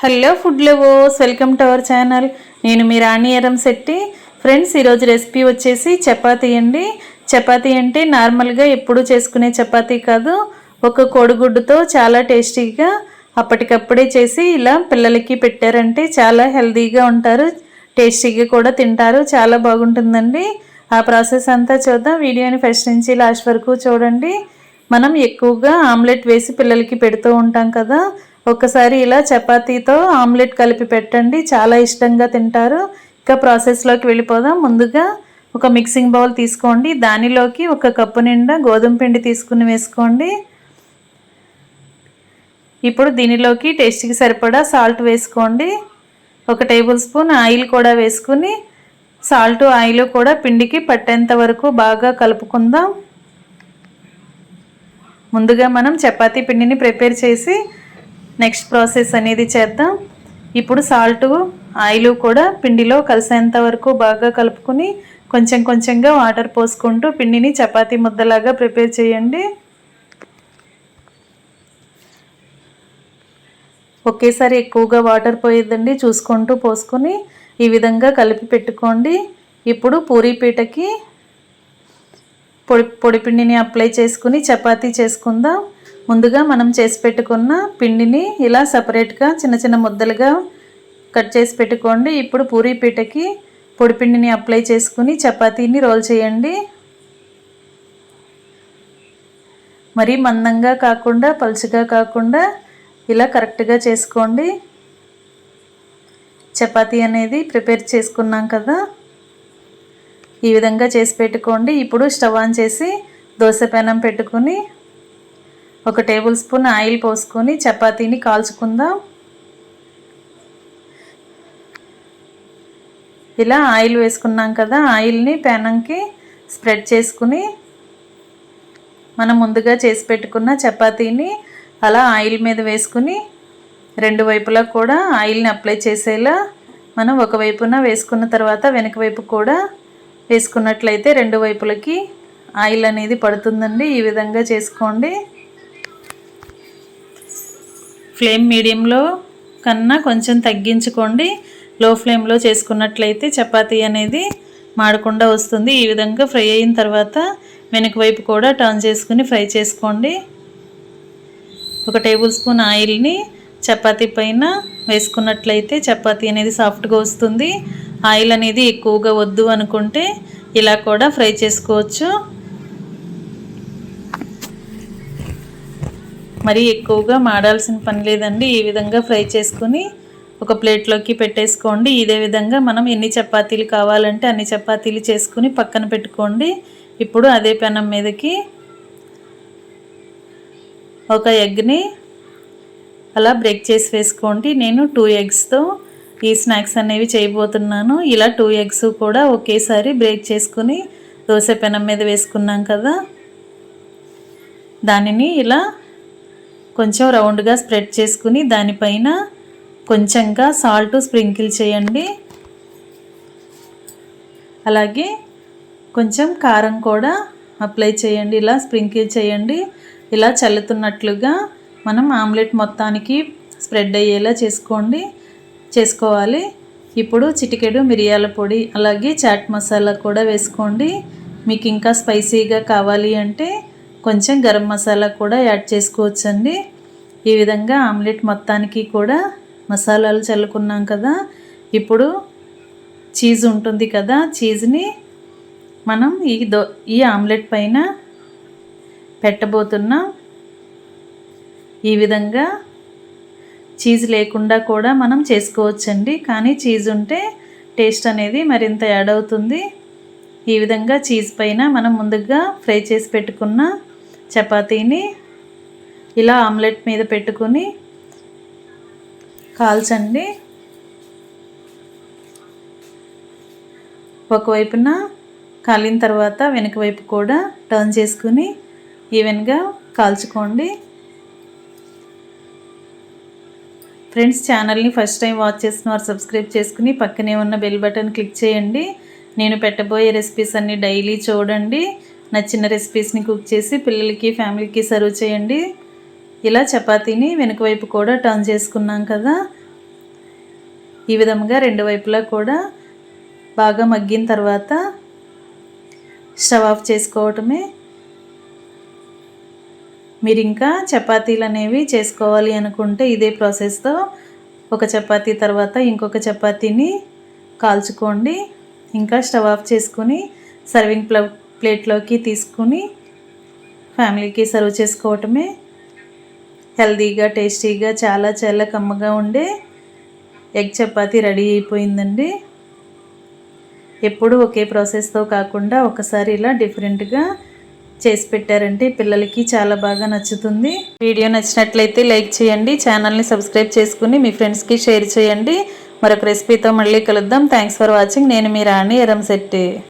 Hello food lovers, welcome to our channel. నేను మీ రాణి Eramsetti. Friends, ఈరోజు recipe వచ్చేసి చపాతీ అండి. చపాతీ అంటే నార్మల్గా ఎప్పుడు చేసుకునే చపాతీ కాదు, ఒక కోడిగుడ్డుతో చాలా టేస్టీగా అప్పటికప్పుడే చేసి ఇలా పిల్లలకి పెట్టారంటే చాలా హెల్తీగా ఉంటారు, టేస్టీగా కూడా తింటారు. చాలా బాగుంటుందండి. ఆ ప్రాసెస్ అంతా చూద్దాం. వీడియోని ఫస్ట్ నుంచి లాస్ట్ వరకు చూడండి. మనం ఎక్కువగా ఆమ్లెట్ వేసి పిల్లలకి పెడుతూ ఉంటాం కదా, ఒక్కసారి ఇలా చపాతీతో ఆమ్లెట్ కలిపి పెట్టండి, చాలా ఇష్టంగా తింటారు. ఇక ప్రాసెస్లోకి వెళ్ళిపోదాం. ముందుగా ఒక మిక్సింగ్ బౌల్ తీసుకోండి, దానిలోకి ఒక కప్పు నిండా గోధుమ పిండి తీసుకుని వేసుకోండి. ఇప్పుడు దీనిలోకి టేస్ట్కి సరిపడా సాల్ట్ వేసుకోండి. 1 టేబుల్ స్పూన్ ఆయిల్ కూడా వేసుకుని సాల్ట్ ఆయిల్ కూడా పిండికి పట్టేంత వరకు బాగా కలుపుకుందాం. ముందుగా మనం చపాతీ పిండిని ప్రిపేర్ చేసి నెక్స్ట్ ప్రాసెస్ అనేది చేద్దాం. ఇప్పుడు సాల్ట్ ఆయిల్ కూడా పిండిలో కలిసేంత వరకు బాగా కలుపుకొని కొంచెం కొంచెంగా వాటర్ పోసుకుంటూ పిండిని చపాతీ ముద్దలాగా ప్రిపేర్ చేయండి. ఒకేసారి ఎక్కువగా వాటర్ పోయొద్దండి, చూసుకుంటూ పోసుకొని ఈ విధంగా కలిపి పెట్టుకోండి. ఇప్పుడు పూరీ పీటకి పొడి పిండిని అప్లై చేసుకుని చపాతీ చేసుకుందాం. ముందుగా మనం చేసి పెట్టుకున్న పిండిని ఇలా సపరేట్గా చిన్న చిన్న ముద్దలుగా కట్ చేసి పెట్టుకోండి. ఇప్పుడు పూరీ పీటకి పొడి పిండిని అప్లై చేసుకుని చపాతీని రోల్ చేయండి. మరీ మందంగా కాకుండా పలుచగా కాకుండా ఇలా కరెక్ట్గా చేసుకోండి. చపాతీ అనేది ప్రిపేర్ చేసుకున్నాం కదా, ఈ విధంగా చేసి పెట్టుకోండి. ఇప్పుడు స్టవ్ ఆన్ చేసి దోశ పెనం పెట్టుకుని 1 టేబుల్ స్పూన్ ఆయిల్ పోసుకొని చపాతీని కాల్చుకుందాం. ఇలా ఆయిల్ వేసుకున్నాం కదా, ఆయిల్ని పెనంకి స్ప్రెడ్ చేసుకుని మనం ముందుగా చేసి పెట్టుకున్న చపాతీని అలా ఆయిల్ మీద వేసుకుని రెండు వైపులా కూడా ఆయిల్ని అప్లై చేసేలా మనం ఒకవైపున వేసుకున్న తర్వాత వెనక వైపు కూడా వేసుకున్నట్లయితే రెండు వైపులకి ఆయిల్ అనేది పడుతుందండి. ఈ విధంగా చేసుకోండి. ఫ్లేమ్ మీడియంలో కన్నా కొంచెం తగ్గించుకోండి. లో ఫ్లేమ్లో చేసుకున్నట్లయితే చపాతీ అనేది మాడకుండా వస్తుంది. ఈ విధంగా ఫ్రై అయిన తర్వాత వెనక వైపు కూడా టర్న్ చేసుకుని ఫ్రై చేసుకోండి. 1 టేబుల్ స్పూన్ ఆయిల్ని చపాతీ పైన వేసుకున్నట్లయితే చపాతీ అనేది సాఫ్ట్గా వస్తుంది. ఆయిల్ అనేది ఎక్కువగా వద్దు అనుకుంటే ఇలా కూడా ఫ్రై చేసుకోవచ్చు. మరీ ఎక్కువగా మాడాల్సిన పని లేదండి. ఈ విధంగా ఫ్రై చేసుకుని ఒక ప్లేట్లోకి పెట్టేసుకోండి. ఇదే విధంగా మనం ఎన్ని చపాతీలు కావాలంటే అన్ని చపాతీలు చేసుకుని పక్కన పెట్టుకోండి. ఇప్పుడు అదే పెనం మీదకి ఒక ఎగ్ని అలా బ్రేక్ చేసి వేసుకోండి. నేను 2 ఎగ్స్తో ఈ స్నాక్స్ అనేవి చేయబోతున్నాను. ఇలా 2 ఎగ్స్ కూడా ఒకేసారి బ్రేక్ చేసుకుని దోశ పెనం మీద వేసుకున్నాం కదా, దానిని ఇలా కొంచెం రౌండ్గా స్ప్రెడ్ చేసుకుని దానిపైన కొంచెంగా సాల్ట్ స్ప్రింకిల్ చేయండి. అలాగే కొంచెం కారం కూడా అప్లై చేయండి. ఇలా స్ప్రింకిల్ చేయండి. ఇలా చల్లుతున్నట్లుగా మనం ఆమ్లెట్ మొత్తానికి స్ప్రెడ్ అయ్యేలా చేసుకోవాలి. ఇప్పుడు చిటికెడు మిరియాల పొడి అలాగే చాట్ మసాలా కూడా వేసుకోండి. మీకు ఇంకా స్పైసీగా కావాలి అంటే కొంచెం గరం మసాలా కూడా యాడ్ చేసుకోవచ్చండి. ఈ విధంగా ఆమ్లెట్ మొత్తానికి కూడా మసాలాలు చల్లుకున్నాం కదా, ఇప్పుడు చీజ్ ఉంటుంది కదా, చీజ్ని మనం ఈ ఆమ్లెట్ పైన పెట్టబోతున్నాం. ఈ విధంగా చీజ్ లేకుండా కూడా మనం చేసుకోవచ్చండి, కానీ చీజ్ ఉంటే టేస్ట్ అనేది మరింత యాడ్ అవుతుంది. ఈ విధంగా చీజ్ పైన మనం ముందుగా ఫ్రై చేసి పెట్టుకున్న చపాతీని ఇలా ఆమ్లెట్ మీద పెట్టుకుని కాల్చండి. ఒకవైపున కాలిన తర్వాత వెనక వైపు కూడా టర్న్ చేసుకుని ఈవెన్గా కాల్చుకోండి. ఫ్రెండ్స్, ఛానల్ని ఫస్ట్ టైం వాచ్ చేస్తున్న వారు సబ్స్క్రైబ్ చేసుకుని పక్కనే ఉన్న బెల్ బటన్ క్లిక్ చేయండి. నేను పెట్టబోయే రెసిపీస్ అన్నీ డైలీ చూడండి. నచ్చిన రెసిపీస్ని కుక్ చేసి పిల్లలకి ఫ్యామిలీకి సర్వ్ చేయండి. ఇలా చపాతీని వెనుక వైపు కూడా టర్న్ చేసుకున్నాం కదా, ఈ విధంగా రెండు వైపులా కూడా బాగా మగ్గిన తర్వాత స్టవ్ ఆఫ్ చేసుకోవటమే. మీరు ఇంకా చపాతీలు అనేవి చేసుకోవాలి అనుకుంటే ఇదే ప్రాసెస్తో ఒక చపాతీ తర్వాత ఇంకొక చపాతీని కాల్చుకోండి. ఇంకా స్టవ్ ఆఫ్ చేసుకుని సర్వింగ్ ప్లేట్లోకి తీసుకుని ఫ్యామిలీకి సర్వ్ చేసుకోవటమే. హెల్తీగా టేస్టీగా చాలా చాలా కమ్మగా ఉండే ఎగ్ చపాతీ రెడీ అయిపోయిందండి. ఎప్పుడు ఒకే ప్రాసెస్తో కాకుండా ఒకసారి ఇలా డిఫరెంట్గా చేసి పెట్టారంటే పిల్లలకి చాలా బాగా నచ్చుతుంది. వీడియో నచ్చినట్లయితే లైక్ చేయండి, ఛానల్ని సబ్స్క్రైబ్ చేసుకుని మీ ఫ్రెండ్స్కి షేర్ చేయండి. మరొక రెసిపీతో మళ్ళీ కలుద్దాం. Thanks for watching. నేను మీ రాణి ఎరంశెట్టి.